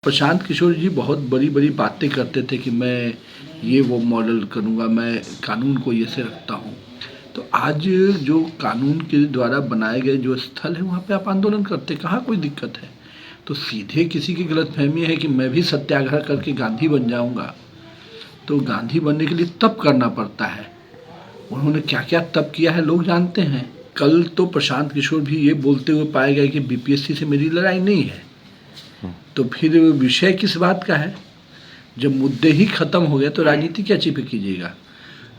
प्रशांत किशोर जी बहुत बड़ी बड़ी बातें करते थे कि मैं ये वो मॉडल करूँगा, मैं कानून को ये से रखता हूँ। तो आज जो कानून के द्वारा बनाए गए जो स्थल है वहाँ पे आप आंदोलन करते, कहाँ कोई दिक्कत है। तो सीधे किसी की गलतफहमी है कि मैं भी सत्याग्रह करके गांधी बन जाऊँगा। तो गांधी बनने के लिए तप करना पड़ता है। उन्होंने क्या क्या तप किया है लोग जानते हैं। कल तो प्रशांत किशोर भी ये बोलते हुए पाए गए कि बीपीएससी से मेरी लड़ाई नहीं है। तो फिर विषय किस बात का है। जब मुद्दे ही खत्म हो गए तो राजनीति क्या पे कीजिएगा।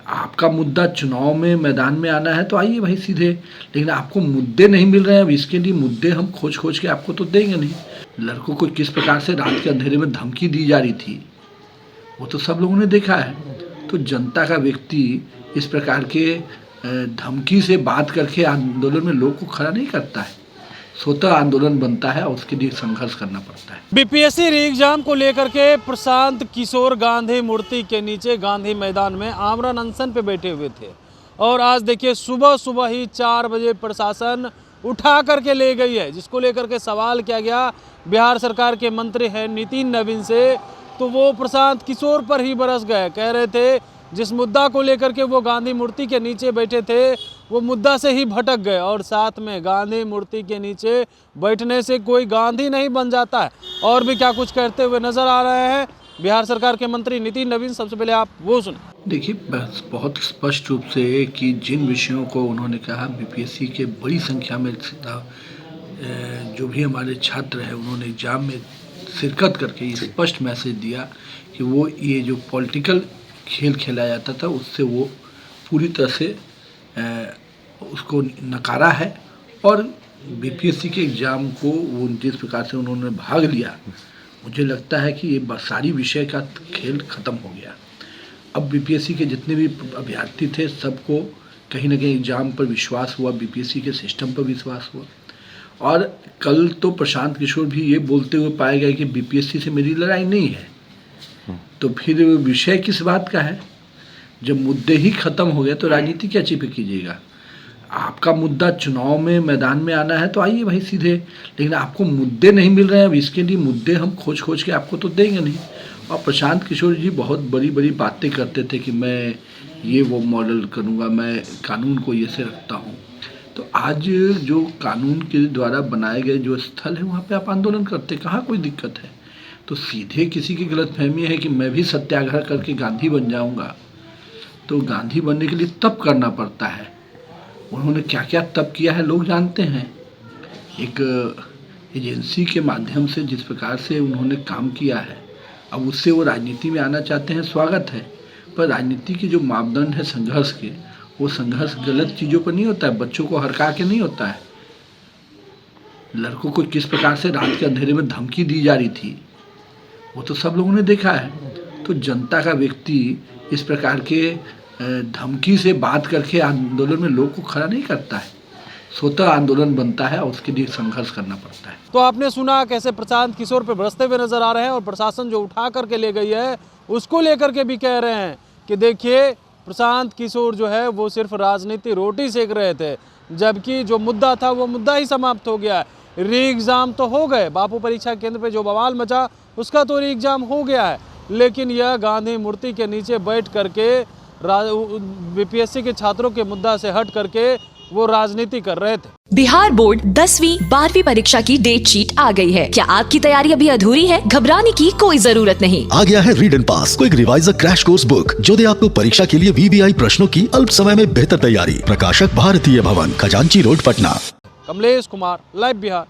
आपका मुद्दा चुनाव में मैदान में आना है तो आइए भाई सीधे, लेकिन आपको मुद्दे नहीं मिल रहे हैं। अब इसके लिए मुद्दे हम खोज खोज के आपको तो देंगे नहीं। लड़कों को किस प्रकार से रात के अंधेरे में धमकी दी जा रही थी वो तो सब लोगों ने देखा है। तो जनता का व्यक्ति इस प्रकार के धमकी से बात करके आंदोलन में लोग को खड़ा नहीं करता है। स्वतः आंदोलन बनता है और उसके लिए संघर्ष करना पड़ता है। बीपीएससी री एग्जाम को लेकर के प्रशांत किशोर गांधी मूर्ति के नीचे गांधी मैदान में आमरण अनशन पे बैठे हुए थे और आज देखिए सुबह सुबह ही 4 बजे प्रशासन उठा करके ले गई है, जिसको लेकर के सवाल किया गया बिहार सरकार के मंत्री हैं नितिन नवीन से, तो वो प्रशांत किशोर पर ही बरस गए। कह रहे थे जिस मुद्दा को लेकर के वो गांधी मूर्ति के नीचे बैठे थे वो मुद्दा से ही भटक गए और साथ में गांधी मूर्ति के नीचे बैठने से कोई गांधी नहीं बन जाता है। और भी क्या कुछ कहते हुए नजर आ रहे हैं बिहार सरकार के मंत्री नितिन नवीन। सबसे पहले आप वो सुने। देखिए बहुत स्पष्ट रूप से कि जिन विषयों को उन्होंने कहा बीपीएससी के बड़ी संख्या में जो भी हमारे छात्र हैं उन्होंने एग्जाम में शिरकत करके ये स्पष्ट मैसेज दिया कि वो ये जो पॉलिटिकल खेल खेला जाता था उससे वो पूरी तरह से उसको नकारा है। और बीपीएससी के एग्ज़ाम को वो जिस प्रकार से उन्होंने भाग लिया, मुझे लगता है कि ये सारी विषय का खेल ख़त्म हो गया। अब बीपीएससी के जितने भी अभ्यर्थी थे सबको कहीं ना कहीं एग्ज़ाम पर विश्वास हुआ, बीपीएससी के सिस्टम पर विश्वास हुआ। और कल तो प्रशांत किशोर भी ये बोलते हुए पाए गए कि बीपीएससी से मेरी लड़ाई नहीं है। तो फिर विषय किस बात का है। जब मुद्दे ही खत्म हो गए तो राजनीति क्या पे कीजिएगा। आपका मुद्दा चुनाव में मैदान में आना है तो आइए भाई सीधे, लेकिन आपको मुद्दे नहीं मिल रहे हैं। अब इसके लिए मुद्दे हम खोज खोज के आपको तो देंगे नहीं। और प्रशांत किशोर जी बहुत बड़ी बड़ी बातें करते थे कि मैं ये वो मॉडल करूँगा, मैं कानून को ये से रखता हूँ। तो आज जो कानून के द्वारा बनाए गए जो स्थल है वहाँ पे आप आंदोलन करते, कहाँ कोई दिक्कत है। तो सीधे किसी की गलतफहमी है कि मैं भी सत्याग्रह करके गांधी बन जाऊँगा। तो गांधी बनने के लिए तप करना पड़ता है। उन्होंने क्या क्या तप किया है लोग जानते हैं। एक एजेंसी के माध्यम से जिस प्रकार से उन्होंने काम किया है, अब उससे वो राजनीति में आना चाहते हैं, स्वागत है। पर राजनीति के जो मापदंड है संघर्ष के, वो संघर्ष गलत चीज़ों पर नहीं होता है, बच्चों को हरका के नहीं होता है। लड़कों को किस प्रकार से रात के अंधेरे में धमकी दी जा रही थी वो तो सब लोगों ने देखा है। तो जनता का व्यक्ति इस प्रकार के धमकी से बात करके आंदोलन में लोग को खड़ा नहीं करता है। स्वतः आंदोलन बनता है और उसके लिए संघर्ष करना पड़ता है। तो आपने सुना कैसे प्रशांत किशोर पे बरसते हुए नजर आ रहे हैं और प्रशासन जो उठा करके ले गई है उसको लेकर के भी कह रहे हैं कि देखिए प्रशांत किशोर जो है वो सिर्फ राजनीति रोटी सेक रहे थे, जबकि जो मुद्दा था वो मुद्दा ही समाप्त हो गया है। री एग्ज़ाम तो हो गए, बापू परीक्षा केंद्र पे जो बवाल मचा उसका तो री एग्ज़ाम हो गया है, लेकिन यह गांधी मूर्ति के नीचे बैठ करके बीपीएससी के छात्रों के मुद्दा से हट करके वो राजनीति कर रहे थे। बिहार बोर्ड 10वीं 12वीं परीक्षा की डेट शीट आ गई है। क्या आपकी तैयारी अभी अधूरी है? घबराने की कोई जरूरत नहीं। आ गया है read and pass, quick reviser crash course book जो दे आपको परीक्षा के लिए वीवीआई प्रश्नों की अल्प समय में बेहतर तैयारी। प्रकाशक भारतीय भवन, खजांची रोड, पटना। कमलेश कुमार, लाइव बिहार।